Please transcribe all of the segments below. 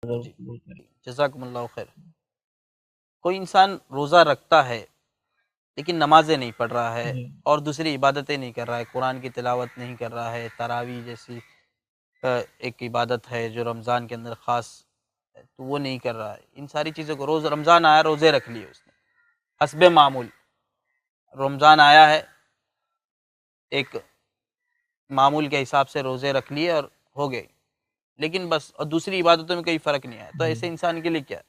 جی جزاکم اللہ خیر۔ کوئی انسان روزہ رکھتا ہے لیکن نمازیں نہیں پڑھ رہا ہے اور دوسری عبادتیں نہیں کر رہا ہے، قرآن کی تلاوت نہیں کر رہا ہے، تراویح جیسی ایک عبادت ہے جو رمضان کے اندر خاص ہے تو وہ نہیں کر رہا ہے، ان ساری چیزوں کو، روز رمضان آیا روزے رکھ لیے اس نے حسب معمول، رمضان آیا ہے ایک معمول کے حساب سے روزے رکھ لیے اور ہو گئے، لیکن بس، اور دوسری عبادتوں میں کوئی فرق نہیں آیا، تو ایسے انسان کے لیے کیا ہے؟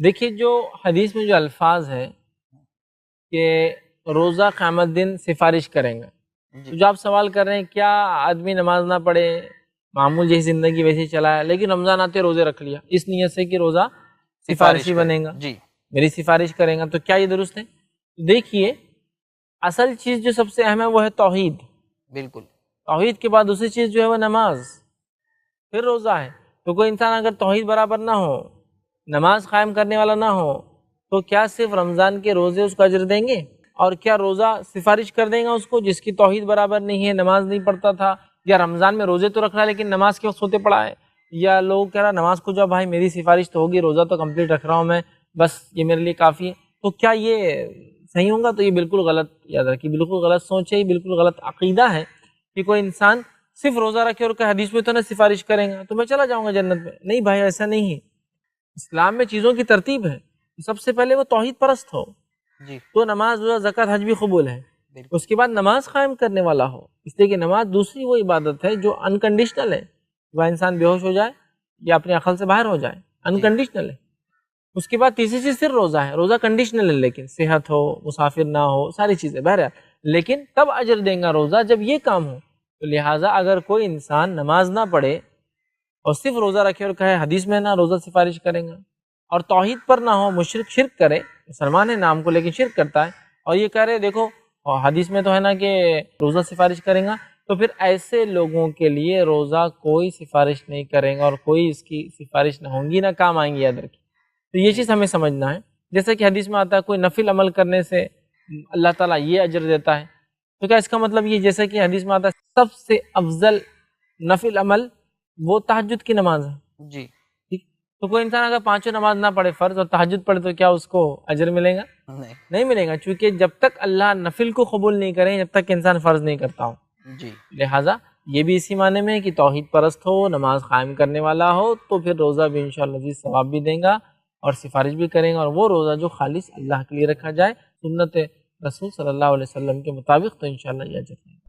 دیکھیے جو حدیث میں جو الفاظ ہے کہ روزہ قیامت دن سفارش کریں گا، تو جو آپ سوال کر رہے ہیں کیا آدمی نماز نہ پڑھے، معمول جیسی زندگی ویسے چلا ہے، لیکن رمضان آتے روزے رکھ لیا اس نیت سے کہ روزہ سفارشی بنے گا، جی میری سفارش کریں گا، تو کیا یہ درست ہے؟ دیکھیے اصل چیز جو سب سے اہم ہے وہ ہے توحید، بالکل، توحید کے بعد دوسری چیز جو ہے وہ نماز، پھر روزہ ہے۔ تو کوئی انسان اگر توحید برابر نہ ہو، نماز قائم کرنے والا نہ ہو، تو کیا صرف رمضان کے روزے اس کو اجر دیں گے؟ اور کیا روزہ سفارش کر دیں گا اس کو جس کی توحید برابر نہیں ہے، نماز نہیں پڑھتا تھا، یا رمضان میں روزے تو رکھ رہا ہے لیکن نماز کے وقت سوتے پڑا ہے، یا لوگ کہہ رہا نماز کو جو بھائی میری سفارش تو ہوگی، روزہ تو کمپلیٹ رکھ رہا ہوں میں، بس یہ میرے لیے کافی ہے، تو کیا یہ صحیح ہوگا؟ تو یہ بالکل غلط، یاد رکھیے بالکل غلط سوچ ہے، بالکل غلط عقیدہ ہے کہ کوئی انسان صرف روزہ رکھے اور کہ حدیث میں تو نہ سفارش کریں گا تو میں چلا جاؤں گا جنت میں، نہیں بھائی ایسا نہیں ہے۔ اسلام میں چیزوں کی ترتیب ہے، سب سے پہلے وہ توحید پرست ہو، جی تو نماز روزہ زکوٰۃ حج بھی قبول ہے، اس کے بعد نماز قائم کرنے والا ہو، اس لیے کہ نماز دوسری وہ عبادت ہے جو انکنڈیشنل ہے، وہ انسان بے ہوش ہو جائے یا اپنے عقل سے باہر ہو جائے، انکنڈیشنل ہے۔ اس کے بعد تیسری چیز پھر روزہ ہے، روزہ کنڈیشنل ہے، لیکن صحت ہو، مسافر نہ ہو، ساری چیزیں بہرحال، لیکن تب اجر دیں گا روزہ جب یہ کام ہو۔ تو لہٰذا اگر کوئی انسان نماز نہ پڑھے اور صرف روزہ رکھے اور کہے حدیث میں نہ روزہ سفارش کریں گا، اور توحید پر نہ ہو، مشرک شرک کرے، مسلمان ہے نام کو لیکن شرک کرتا ہے، اور یہ کہہ رہے دیکھو حدیث میں تو ہے نا کہ روزہ سفارش کریں گا، تو پھر ایسے لوگوں کے لیے روزہ کوئی سفارش نہیں کریں گا اور کوئی اس کی سفارش نہ ہوں گی، نہ کام آئیں گی، یاد رکھیں۔ تو یہ چیز ہمیں سمجھنا ہے، جیسا کہ حدیث میں آتا ہے کوئی نفل عمل کرنے سے اللہ تعالیٰ یہ اجر دیتا ہے، تو کیا اس کا مطلب یہ جیسا کہ حدیث میں آتا ہے سب سے افضل نفل عمل وہ تہجد کی نماز ہے؟ جی، ٹھیک، تو کوئی انسان اگر پانچوں نماز نہ پڑھے فرض اور تہجد پڑھے تو کیا اس کو اجر ملے گا؟ نہیں ملے گا، چونکہ جب تک اللہ نفل کو قبول نہیں کرے جب تک انسان فرض نہیں کرتا ہو۔ جی، لہٰذا یہ بھی اسی معنی میں کہ توحید پرست ہو، نماز قائم کرنے والا ہو، تو پھر روزہ بھی انشاءاللہ عزیز ثواب بھی دیں گا اور سفارش بھی کریں گا، اور وہ روزہ جو خالص اللہ کے لیے رکھا جائے سنت رسول صلی اللہ علیہ وسلم کے مطابق، تو انشاءاللہ یہ اجر دیں گا۔